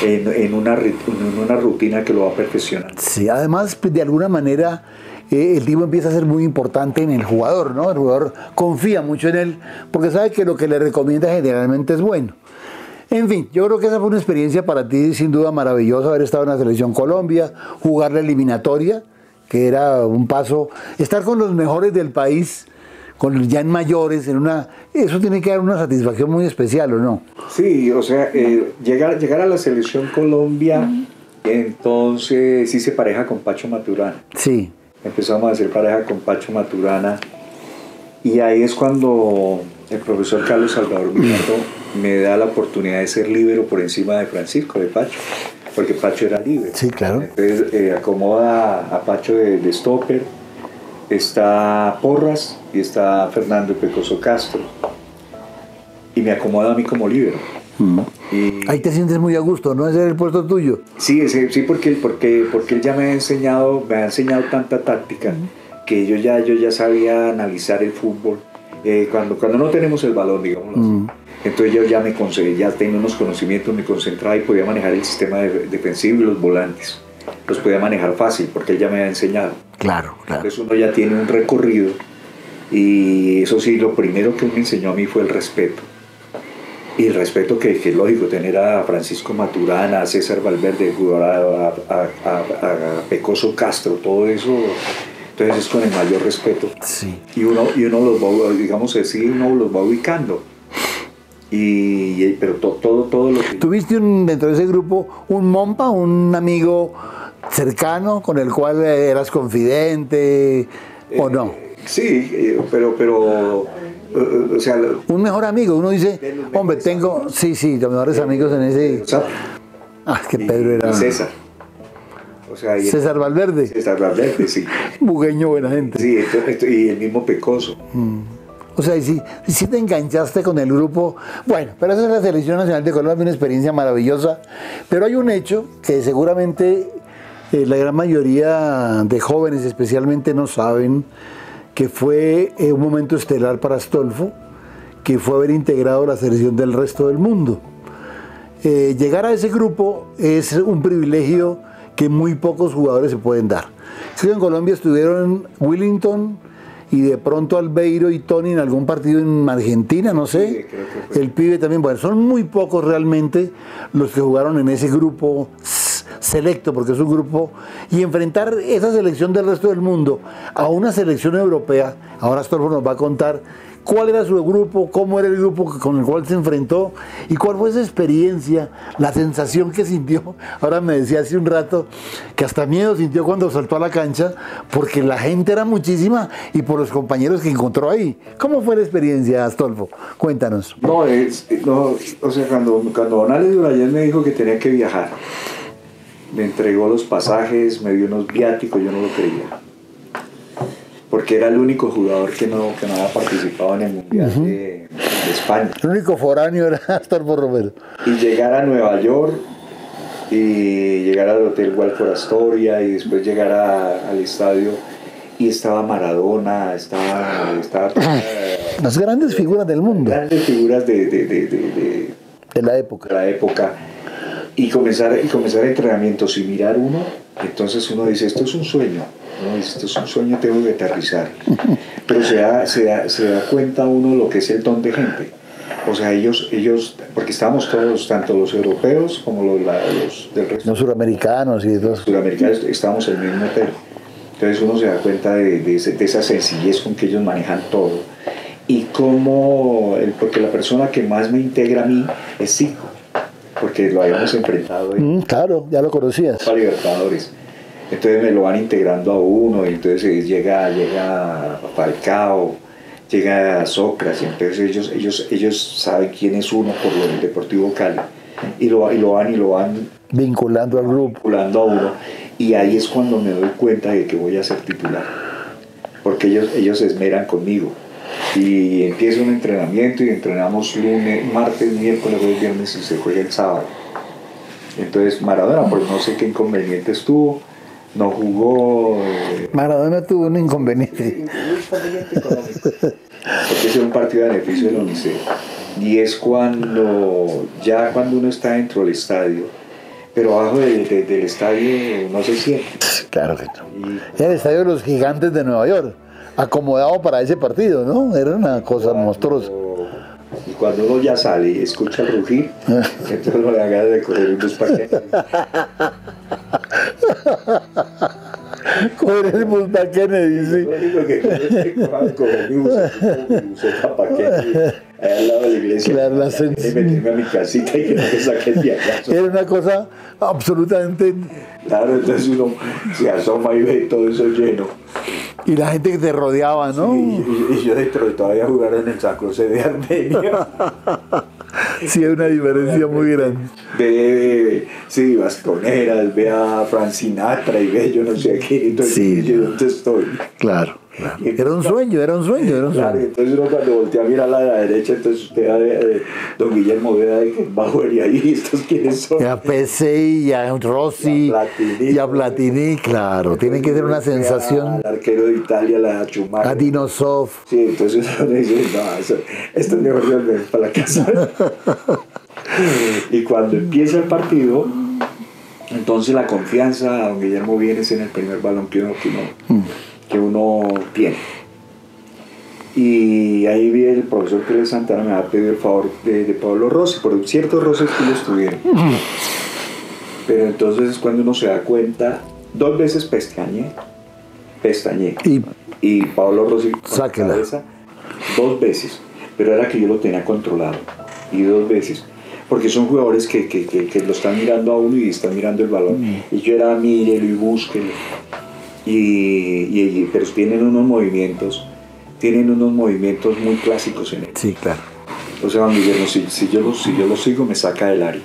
en una rutina que lo va perfeccionando. Sí, además, pues, de alguna manera, el tipo empieza a ser muy importante en el jugador, ¿no? El jugador confía mucho en él porque sabe que lo que le recomienda generalmente es bueno. En fin, yo creo que esa fue una experiencia para ti sin duda maravillosa, haber estado en la Selección Colombia, jugar la eliminatoria, que era un paso, estar con los mejores del país, con ya en mayores, eso tiene que dar una satisfacción muy especial, ¿o no? Sí, o sea, llegar a la Selección Colombia, entonces sí se pareja con Pacho Maturana. Sí. Empezamos a hacer pareja con Pacho Maturana y ahí es cuando el profesor Carlos Salvador Villato me da la oportunidad de ser líbero por encima de Francisco, de Pacho, porque Pacho era líbero. Sí, claro. Entonces acomoda a Pacho de stopper, está Porras y está Fernando Pecoso Castro y me acomoda a mí como líbero. Y ahí te sientes muy a gusto, ¿no? Ese es el puesto tuyo. Sí, porque él ya me ha enseñado tanta táctica que yo ya sabía analizar el fútbol. Cuando no tenemos el balón, digámoslo así. Entonces yo ya tenía unos conocimientos, me concentraba y podía manejar el sistema defensivo y los volantes. Los podía manejar fácil porque él ya me había enseñado. Claro. Entonces uno ya tiene un recorrido y eso sí, lo primero que él me enseñó a mí fue el respeto. Y el respeto que es lógico tener a Francisco Maturana, a César Valverde, a Pecoso Castro, todo eso, entonces es con el mayor respeto. Sí. Y uno los va, digamos así, uno los va ubicando. Pero todo lo que... ¿Tuviste dentro de ese grupo un mompa, un amigo cercano con el cual eras confidente o no? Sí, pero o sea, un mejor amigo, uno dice, hombre, tengo, sí, los mejores amigos en ese... que Pedro era... César. O sea, César Valverde. César Valverde, sí. Bugueño, buena gente. Sí, y el mismo Pecoso. O sea, si te enganchaste con el grupo, bueno, pero esa es la Selección Nacional de Colombia, una experiencia maravillosa, pero hay un hecho que seguramente la gran mayoría de jóvenes especialmente no saben, que fue un momento estelar para Astolfo, que fue haber integrado la selección del resto del mundo. Llegar a ese grupo es un privilegio que muy pocos jugadores se pueden dar. En Colombia estuvieron Willington y de pronto Albeiro y Tony en algún partido en Argentina, no sé. Sí, creo que fue. El pibe también, bueno, son muy pocos realmente los que jugaron en ese grupo selecto, porque es un grupo, y enfrentar esa selección del resto del mundo a una selección europea. Ahora Astolfo nos va a contar cuál era su grupo, cómo era el grupo con el cual se enfrentó y cuál fue esa experiencia, la sensación que sintió. Ahora me decía hace un rato que hasta miedo sintió cuando saltó a la cancha porque la gente era muchísima y por los compañeros que encontró ahí. ¿Cómo fue la experiencia, Astolfo? Cuéntanos. No, o sea, cuando Don Alex Durayén me dijo que tenía que viajar, me entregó los pasajes, me dio unos viáticos, yo no lo creía. Porque era el único jugador que no había participado en el Mundial de España. El único foráneo era Astolfo Romero. Y llegar a Nueva York, y llegar al Hotel Walford Astoria, y después llegar al estadio, y estaba Maradona, estaba las grandes figuras del mundo. Grandes figuras de la época. Y comenzar entrenamientos y mirar uno, entonces uno dice, esto es un sueño. No, esto es un sueño, tengo que aterrizar. Pero se da cuenta uno lo que es el don de gente. O sea, ellos porque estábamos todos, tanto los europeos como los del resto. Los suramericanos y los suramericanos, estábamos en el mismo hotel. Entonces uno se da cuenta de esa sencillez con que ellos manejan todo. Y cómo, porque la persona que más me integra a mí es Zico, porque lo habíamos enfrentado claro, ya lo conocías. Para Libertadores. Entonces me lo van integrando a uno, y entonces llega Falcao, llega Sócrates, entonces ellos saben quién es uno por lo del Deportivo Cali y lo van vinculando al grupo. Vinculando a uno, y ahí es cuando me doy cuenta de que voy a ser titular, porque ellos se esmeran conmigo. Y empieza un entrenamiento y entrenamos lunes, martes, miércoles, jueves, viernes y se juega el sábado. Entonces Maradona, pues no sé qué inconvenientes tuvo, no jugó. Maradona tuvo un inconveniente. Un inconveniente económico. Porque es un partido de beneficio del UNICEF. Y es cuando uno está dentro del estadio, pero abajo del estadio no se siente. Claro que no. Era el estadio de los Gigantes de Nueva York, acomodado para ese partido, ¿no? Era una cosa monstruosa. Y cuando uno ya sale y escucha el rugir, entonces uno le da ganas de correr unos paquetes. Coger el bus para Kennedy, sí. Lo único que coger mi buseta para Kennedy, allá al lado de la iglesia. Claro, la y meterme a mi casita y que no me saquen de allá. Era una cosa absolutamente... Claro, entonces uno se asoma y ve todo eso lleno. Y la gente que te rodeaba, ¿no? Sí, y yo dentro de todavía jugar en el San José de Armenia. Sí, hay una diferencia muy grande. Ve, sí, Bastoneras, ve a Frank Sinatra y ve yo no sé qué. Entonces, Sí. ¿dónde estoy? Claro. Era un sueño. Claro, entonces uno cuando voltea a mirar a la derecha, entonces usted ve don Guillermo Veda de Bauer y ahí, ¿estos quiénes son? Y a PC y a Rossi y a Platini, claro. Tiene que ser una sensación. Al arquero de Italia, la Schumacher. A Dinosov. Sí, entonces uno dice, no, esto es mejor volver para la casa. Y cuando empieza el partido, entonces la confianza a don Guillermo viene en el primer balón que uno tiene. Y ahí vi el profesor Pérez Santana me ha pedido el favor de Pablo Rossi, por ciertos roces que ellos tuvieron. Pero entonces es cuando uno se da cuenta, 2 veces pestañé y Pablo Rossi sáquela. Cabeza, 2 veces, pero era que yo lo tenía controlado, y 2 veces, porque son jugadores que lo están mirando a uno y están mirando el balón, y yo era mírelo y búsquelo, pero tienen unos movimientos muy clásicos en él. Sí, claro. O sea, Guillermo, si yo lo sigo, me saca del área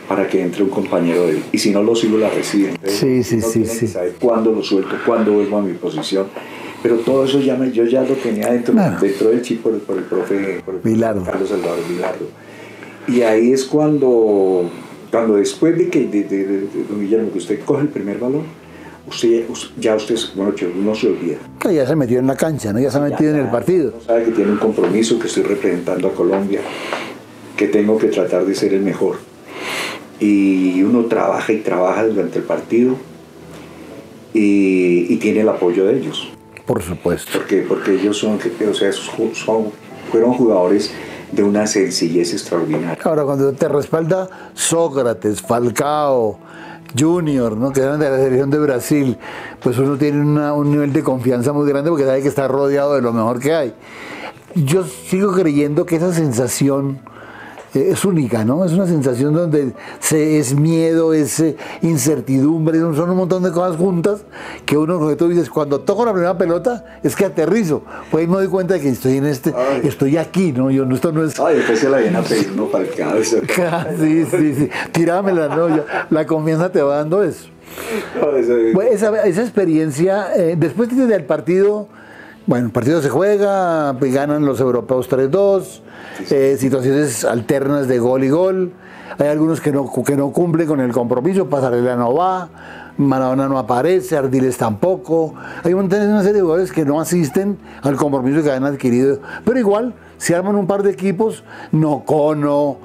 para que entre un compañero de él. Y si no lo sigo, la recibe. Entonces, Sí. Sabe cuándo lo suelto, cuándo vuelvo a mi posición. Pero todo eso yo ya lo tenía dentro del chip por el profe Vilardo. Carlos Salvador Vilardo. Y ahí es cuando después de don Guillermo, que usted coge el primer balón, usted no se olvida. Ya se metió en la cancha, ¿no? Ya se ha metido en el partido. Uno sabe que tiene un compromiso, que estoy representando a Colombia, que tengo que tratar de ser el mejor. Y uno trabaja durante el partido y tiene el apoyo de ellos. Por supuesto. Porque ellos fueron jugadores de una sencillez extraordinaria. Ahora, cuando te respalda Sócrates, Falcao, Junior, ¿no? Que eran de la selección de Brasil, pues uno tiene un nivel de confianza muy grande porque sabe que está rodeado de lo mejor que hay. Yo sigo creyendo que esa sensación es única, ¿no? Es una sensación donde es miedo, es incertidumbre, son un montón de cosas juntas que uno, como tú dices, cuando toco la primera pelota es que aterrizo, pues ahí me doy cuenta de que estoy aquí, ¿no? Esto no es... Ay, después se la viene a pedir uno para el cabeza. Sí, tirámela, ¿no? La confianza te va dando eso. No, bueno, esa experiencia, después del partido, bueno, el partido se juega, ganan los europeos 3-2, situaciones alternas de gol y gol, hay algunos que no cumplen con el compromiso, Pasarela no va, Maradona no aparece, Ardiles tampoco, hay una serie de jugadores que no asisten al compromiso que han adquirido, pero igual se arman un par de equipos, Nocono,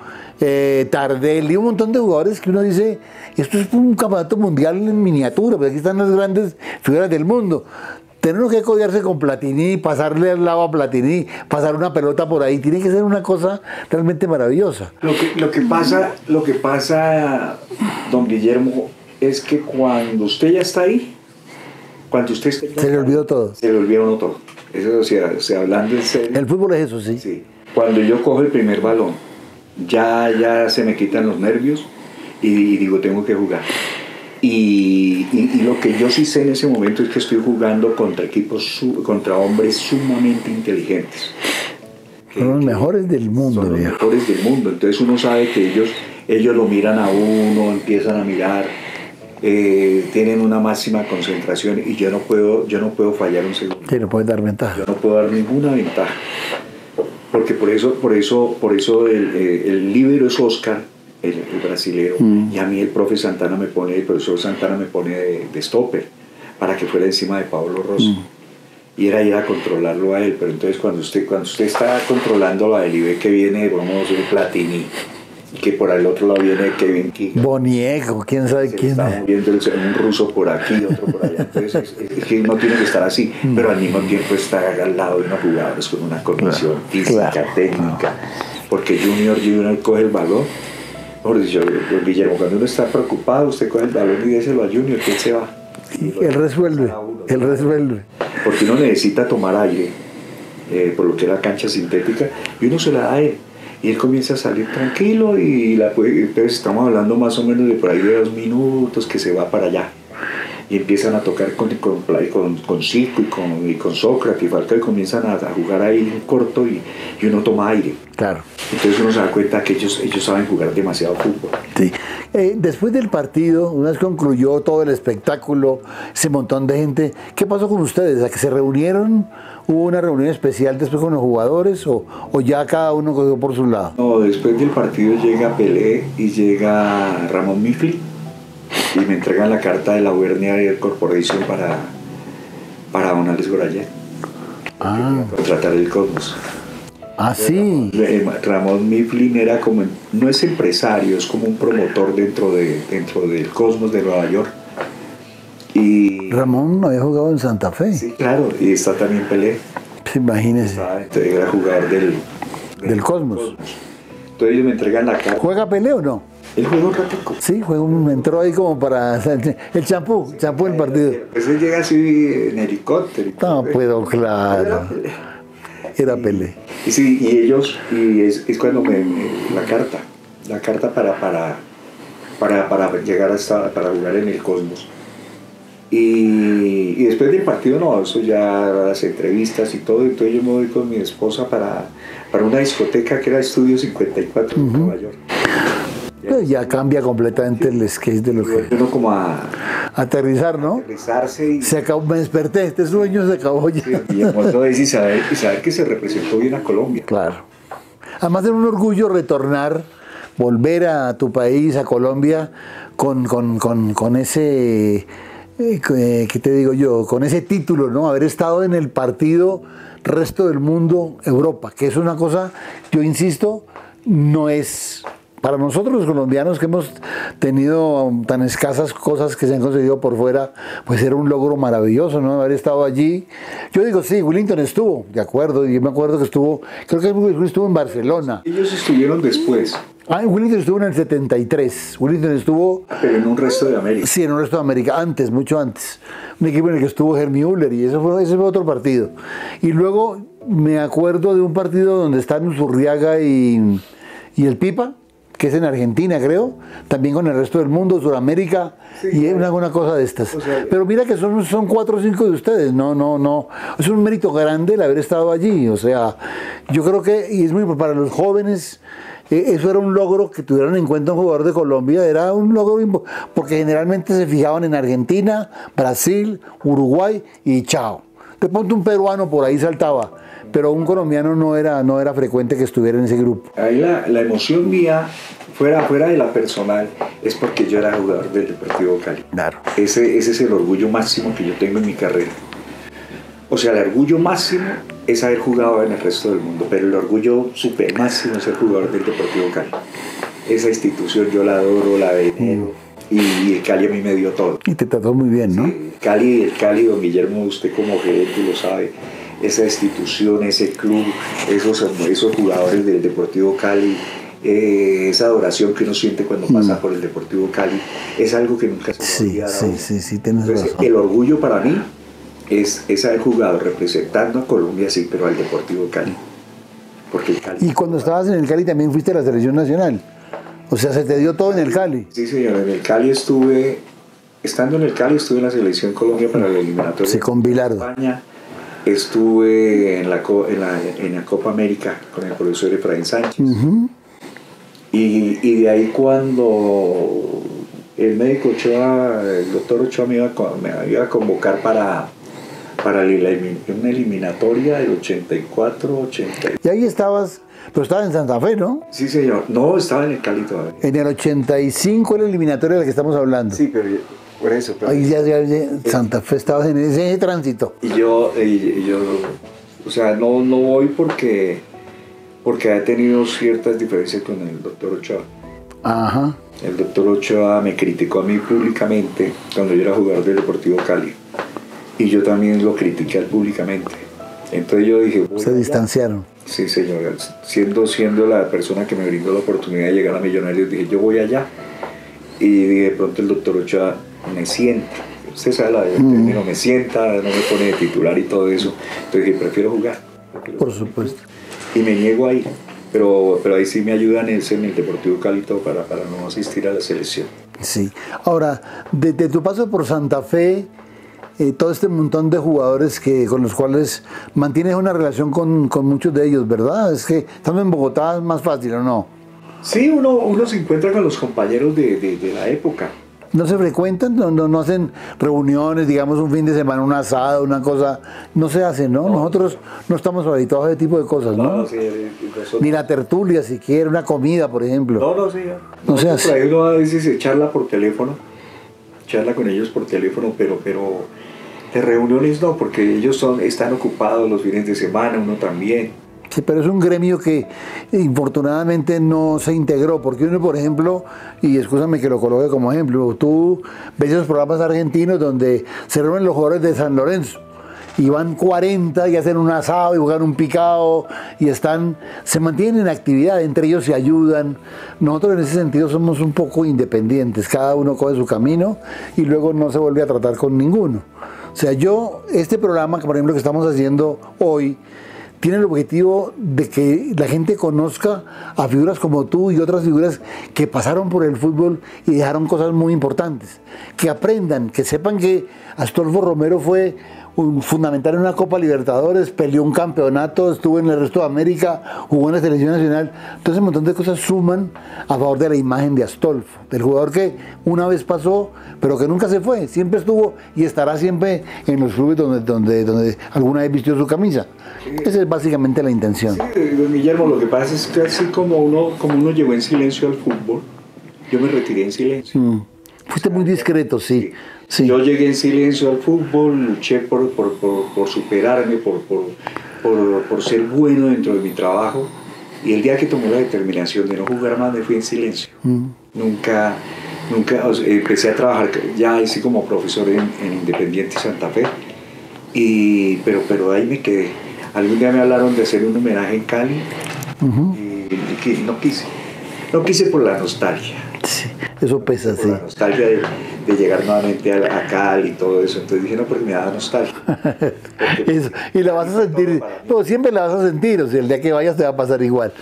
Tardelli, un montón de jugadores que uno dice, esto es un campeonato mundial en miniatura, porque aquí están las grandes figuras del mundo. Tenemos que codearse con Platini, pasarle al lado a Platini, pasar una pelota por ahí, tiene que ser una cosa realmente maravillosa. Lo que pasa, don Guillermo, es que cuando usted ya está ahí, cuando usted está se le olvidó todo. Se le olvidó uno todo. Eso, o sea, hablando en serio. El fútbol es eso, sí. Sí. Cuando yo cojo el primer balón, ya se me quitan los nervios y digo, tengo que jugar. Y lo que yo sí sé en ese momento es que estoy jugando contra contra hombres sumamente inteligentes. Son los mejores del mundo. Son los mejores del mundo. Entonces uno sabe que ellos lo miran a uno, empiezan a mirar, tienen una máxima concentración y yo no puedo fallar un segundo. Sí, no puedes dar ventaja. Yo no puedo dar ninguna ventaja. Porque por eso el líbero es Oscar, el brasilero, y a mí el profesor Santana me pone de stopper para que fuera encima de Pablo Rosso. Y era ir a controlarlo a él, pero entonces cuando usted está controlando a él y ve que viene, vamos, el Platini, y que por el otro lado viene Kevin Keegan, Boniego, quién sabe quién está moviendo un ruso por aquí, otro por allá, entonces es que no tiene que estar así, pero al mismo tiempo está al lado de unos jugadores con una condición física, técnica, porque Junior coge el balón. Por dicho, Guillermo, cuando uno está preocupado, usted coge el balón y déselo a Junior, que él se va. Él resuelve. Porque uno necesita tomar aire, por lo que es la cancha sintética, y uno se la da a él. Y él comienza a salir tranquilo entonces estamos hablando más o menos de por ahí de 2 minutos que se va para allá. Y empiezan a tocar con Zico y con Sócrates y Falcao y comienzan a jugar ahí en corto y uno toma aire. Claro. Entonces uno se da cuenta que ellos saben jugar demasiado fútbol. Sí. Después del partido, una vez concluyó todo el espectáculo, ese montón de gente, ¿qué pasó con ustedes? ¿A que se reunieron? ¿Hubo una reunión especial después con los jugadores o ya cada uno cogió por su lado? No, después del partido llega Pelé y llega Ramón Mifli y me entregan la carta de la Auvergne Air Corporation para don Alex Gorayen. Contratar el Cosmos. Ah, sí. Ramón Mifflin era no es empresario, es como un promotor dentro del Cosmos de Nueva York. Y Ramón no había jugado en Santa Fe. Sí, claro, y está también Pelé. Imagínese. Era jugador del Cosmos. Entonces ellos me entregan la carta. ¿Juega Pelé o no? Él juega un ratico. Sí, entró ahí como para el champú del partido. Pues él llega así en helicóptero. No, pero claro. Era Pelé. Y sí, y ellos, es cuando la carta para llegar para jugar en el Cosmos. Y después del partido, no, eso ya las entrevistas y todo, entonces yo me voy con mi esposa para una discoteca que era Estudio 54 en Nueva York. Ya cambia completamente el sketch de lo que... Uno como a aterrizar, ¿no? Aterrizarse y... Se acabó, me desperté, este sueño se acabó ya. Sí, y saber que se representó bien a Colombia. Claro. Además era un orgullo retornar, volver a tu país, a Colombia, con ese... ¿qué te digo yo? Con ese título, ¿no? Haber estado en el partido resto del mundo, Europa, que es una cosa, yo insisto, no es... Para nosotros los colombianos que hemos tenido tan escasas cosas que se han conseguido por fuera, pues era un logro maravilloso, ¿no? Haber estado allí. Yo digo, sí, Willington estuvo, de acuerdo, y yo me acuerdo que estuvo, creo que estuvo en Barcelona. Ellos estuvieron después. Willington estuvo en el 73. Willington estuvo... Pero en un resto de América. Sí, en un resto de América, mucho antes. Un equipo en el que estuvo Hermie Müller y ese fue otro partido. Y luego me acuerdo de un partido donde están Zurriaga y el Pipa, que es en Argentina, creo, también con el resto del mundo, Sudamérica, sí, y una cosa de estas. O sea, pero mira que son 4 o 5 de ustedes, no. Es un mérito grande el haber estado allí, o sea, yo creo que, y es muy para los jóvenes, eso era un logro que tuvieran en cuenta un jugador de Colombia, era un logro, porque generalmente se fijaban en Argentina, Brasil, Uruguay y chao. De pronto un peruano por ahí saltaba, pero un colombiano no era frecuente que estuviera en ese grupo. Ahí la emoción mía, fuera de la personal, es porque yo era jugador del Deportivo Cali. Claro. Ese es el orgullo máximo que yo tengo en mi carrera. O sea, el orgullo máximo es haber jugado en el resto del mundo, pero el orgullo super máximo es ser jugador del Deportivo Cali. Esa institución yo la adoro, la venero. Y el Cali a mí me dio todo. Y te trató muy bien, ¿no? Sí, el Cali, don Guillermo, usted como gerente lo sabe, esa institución, ese club, esos jugadores del Deportivo Cali, esa adoración que uno siente cuando pasa por el Deportivo Cali, es algo que nunca se me olvida. Sí, tienes Entonces, razón. El orgullo para mí es haber jugado representando a Colombia, sí, pero al Deportivo Cali. Porque el Cali... Y cuando estabas en el Cali también fuiste a la selección nacional. O sea, se te dio todo en el Cali. Sí, señor, en el Cali estuve estando en el Cali, estuve en la selección Colombia para la eliminatoria. Sí, con Bilardo. España. Estuve en la Copa América con el profesor Efraín Sánchez. Y de ahí cuando el médico Ochoa, el doctor Ochoa me iba a convocar para una eliminatoria del 84, 80. Y ahí estabas, pero estabas en Santa Fe, ¿no? Sí, señor. No, estaba en el Cali todavía. En el 85 la eliminatoria de la que estamos hablando. Sí, pero por eso. Pero ahí ya Santa Fe, estabas en ese tránsito. Y yo o sea, no voy porque he tenido ciertas diferencias con el doctor Ochoa. Ajá. El doctor Ochoa me criticó a mí públicamente cuando yo era jugador del Deportivo Cali. Y yo también lo critiqué públicamente. Entonces yo dije... Se distanciaron. Sí, señor. Siendo la persona que me brindó la oportunidad de llegar a Millonarios, dije, yo voy allá. Y de pronto el doctor Ochoa me sienta. Usted sabe la término, me sienta, no me pone de titular y todo eso. Entonces dije, prefiero jugar. Por supuesto. Y me niego a ir. Pero ahí sí me ayudan en el Deportivo Cali todo para no asistir a la selección. Sí. Ahora, desde tu paso por Santa Fe, todo este montón de jugadores con los cuales mantienes una relación con muchos de ellos, ¿verdad? Es que estando en Bogotá es más fácil, ¿o no? Sí, uno se encuentra con los compañeros de la época. ¿No se frecuentan? ¿No hacen reuniones, digamos, un fin de semana, un asado, una cosa? No se hace, ¿no? Nosotros no estamos habituados a ese tipo de cosas, ¿no? Sí, nosotros... Ni la tertulia siquiera, una comida, por ejemplo. Sí. No se hace. Por ahí uno a veces se charla por teléfono, charla con ellos por teléfono, pero de reuniones no, porque ellos están ocupados los fines de semana, uno también. Sí, pero es un gremio que infortunadamente no se integró, porque uno, por ejemplo, y escúchame que lo coloque como ejemplo, tú ves esos programas argentinos donde se reúnen los jugadores de San Lorenzo y van 40 y hacen un asado y juegan un picado y se mantienen en actividad, entre ellos se ayudan. Nosotros en ese sentido somos un poco independientes, cada uno coge su camino y luego no se vuelve a tratar con ninguno. O sea, este programa, por ejemplo, que estamos haciendo hoy, tiene el objetivo de que la gente conozca a figuras como tú y otras figuras que pasaron por el fútbol y dejaron cosas muy importantes. Que aprendan, que sepan que Astolfo Romero fue fundamental en una Copa Libertadores, peleó un campeonato, estuvo en el resto de América, jugó en la selección nacional. Entonces un montón de cosas suman a favor de la imagen de Astolfo, del jugador que una vez pasó, pero que nunca se fue, siempre estuvo y estará siempre en los clubes donde alguna vez vistió su camisa. Esa es básicamente la intención. Sí, don Guillermo, lo que pasa es que así como uno llegó en silencio al fútbol, yo me retiré en silencio. Fuiste muy discreto, sí. Sí. Yo llegué en silencio al fútbol, luché por superarme, por ser bueno dentro de mi trabajo, y el día que tomé la determinación de no jugar más me fui en silencio. Nunca empecé a trabajar ya así como profesor en Independiente Santa Fe, pero ahí me quedé. Algún día me hablaron de hacer un homenaje en Cali y no quise por la nostalgia. Sí, eso pesa, sí. La nostalgia de llegar nuevamente a Cali y todo eso. Entonces dije, no, porque me da nostalgia. Eso. Y la vas a sentir, no, siempre la vas a sentir, o sea, el día que vayas te va a pasar igual.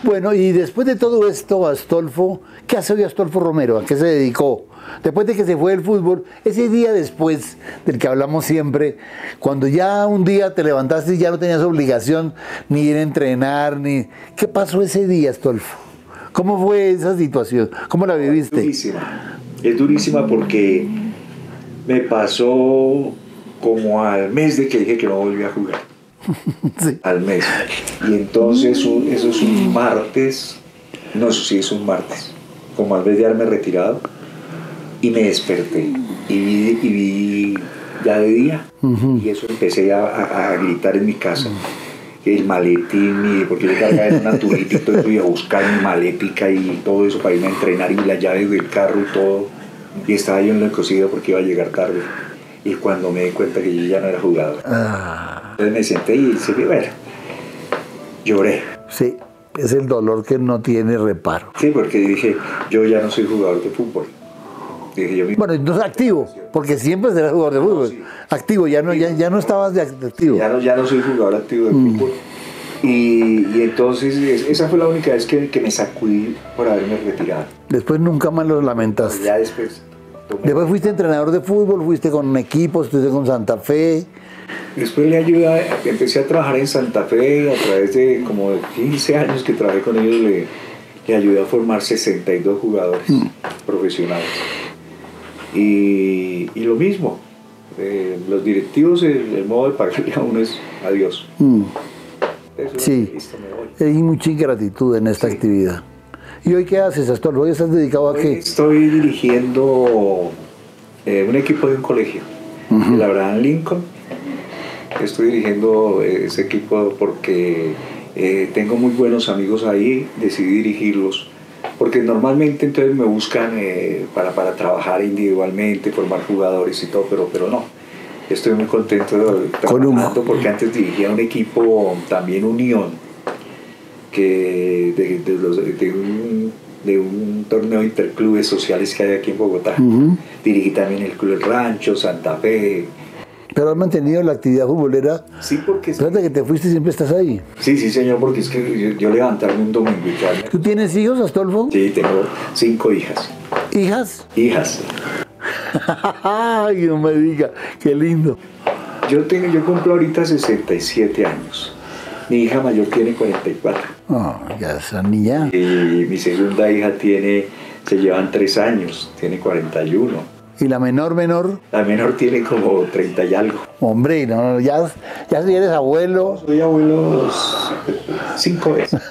Bueno, y después de todo esto, Astolfo, ¿qué hace hoy Astolfo Romero? ¿A qué se dedicó? Después de que se fue del fútbol, ese día después del que hablamos siempre, cuando ya un día te levantaste y ya no tenías obligación ni ir a entrenar, ¿qué pasó ese día, Astolfo? ¿Cómo fue esa situación? ¿Cómo la viviste? Es durísima porque me pasó como al mes de que dije que no volvía a jugar. Sí. Al mes. Y entonces eso es un martes, no, eso sí es un martes, como al mes de haberme retirado, y me desperté y vi ya de día, y eso empecé a gritar en mi casa. El maletín, porque yo cargaba en una turita y todo, iba a buscar mi malética y todo eso para irme a entrenar, y las llaves del carro y todo, y estaba yo enloquecido porque iba a llegar tarde. Y cuando me di cuenta que yo ya no era jugador, entonces me senté y bueno, lloré. Sí, es el dolor que no tiene reparo. Sí, porque dije, yo ya no soy jugador de fútbol. Bueno, entonces activo, porque siempre serás jugador de fútbol. Sí. Activo, ya no estabas de activo. Ya no soy jugador activo de fútbol. Y entonces esa fue la única vez que me sacudí por haberme retirado. Después nunca más lo lamentaste. Ya después Después fuiste entrenador de fútbol, fuiste con un equipo, estuviste con Santa Fe. Después empecé a trabajar en Santa Fe a través de como de 15 años que trabajé con ellos, le ayudé a formar 62 jugadores profesionales. Y lo mismo, los directivos, el modo de pagarle a uno es adiós. Sí, listo, me voy. hay mucha ingratitud en esta actividad. ¿Y hoy qué haces, Astolfo? ¿Hoy estás dedicado a qué? Estoy dirigiendo un equipo de un colegio, el Abraham Lincoln. Estoy dirigiendo ese equipo porque tengo muy buenos amigos ahí, decidí dirigirlos. Porque normalmente entonces me buscan para trabajar individualmente, formar jugadores y todo, pero no. Estoy muy contento trabajando porque antes dirigía un equipo, también Unión, que de un torneo interclubes sociales que hay aquí en Bogotá. Dirigí también el Club El Rancho, Santa Fe. ¿Pero has mantenido la actividad futbolera? Sí, porque... Desde que te fuiste siempre estás ahí. Sí, señor, porque es que yo levantarme un domingo y tal. ¿Tú tienes hijos, Astolfo? Sí, tengo 5 hijas. ¿Hijas? Hijas. Ay, no me diga, qué lindo. Yo cumplo ahorita 67 años. Mi hija mayor tiene 44. Oh, ya esa niña. Y mi segunda hija se llevan 3 años, tiene 41. ¿Y la menor? La menor tiene como 30 y algo. Hombre, no, ya si eres abuelo. Soy abuelo 5 veces.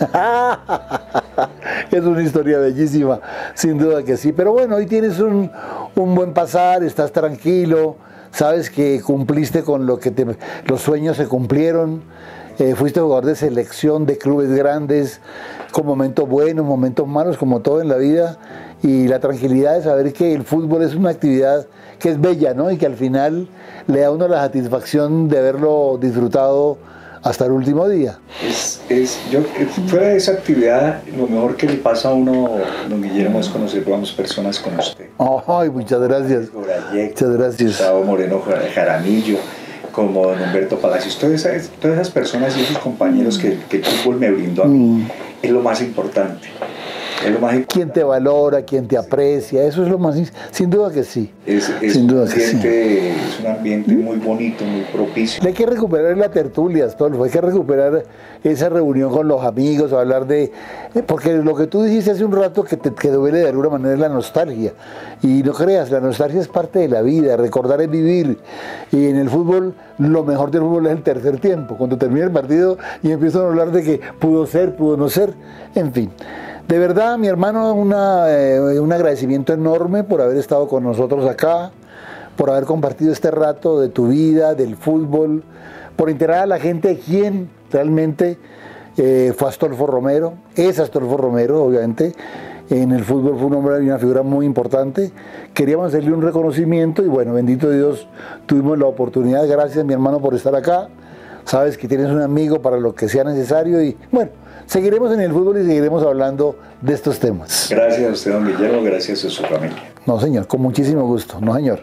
Es una historia bellísima, sin duda que sí. Pero bueno, hoy tienes un buen pasar, estás tranquilo, sabes que cumpliste con lo que los sueños se cumplieron. Fuiste jugador de selección de clubes grandes, con momentos buenos, momentos malos, como todo en la vida, y la tranquilidad de saber que el fútbol es una actividad que es bella, ¿no? Y que al final le da a uno la satisfacción de haberlo disfrutado hasta el último día. Fuera de esa actividad, lo mejor que le pasa a uno, don Guillermo, es conocer personas como usted. Ay, muchas gracias. Muchas gracias. Gustavo Moreno Jaramillo, como don Humberto Palacios, todas esas personas y esos compañeros que el fútbol me brindó a mí, es lo más importante. Quien te valora, quien te aprecia, eso es lo más, sin duda que sí. Sin duda que sí. Es un ambiente muy bonito, muy propicio. Hay que recuperar la tertulia, Astolfo, hay que recuperar esa reunión con los amigos, hablar porque lo que tú dijiste hace un rato que duele de alguna manera es la nostalgia. Y no creas, la nostalgia es parte de la vida, recordar es vivir. Y en el fútbol, lo mejor del fútbol es el tercer tiempo, cuando termina el partido y empiezan a hablar de que pudo ser, pudo no ser, en fin. De verdad, mi hermano, un agradecimiento enorme por haber estado con nosotros acá, por haber compartido este rato de tu vida, del fútbol, por enterar a la gente de quién realmente fue Astolfo Romero, es Astolfo Romero, obviamente. En el fútbol fue un hombre y una figura muy importante. Queríamos hacerle un reconocimiento y bueno, bendito Dios, tuvimos la oportunidad. Gracias, mi hermano, por estar acá. Sabes que tienes un amigo para lo que sea necesario y bueno, seguiremos en el fútbol y seguiremos hablando de estos temas. Gracias a usted, don Guillermo, gracias a su familia. No, señor, con muchísimo gusto. No, señor.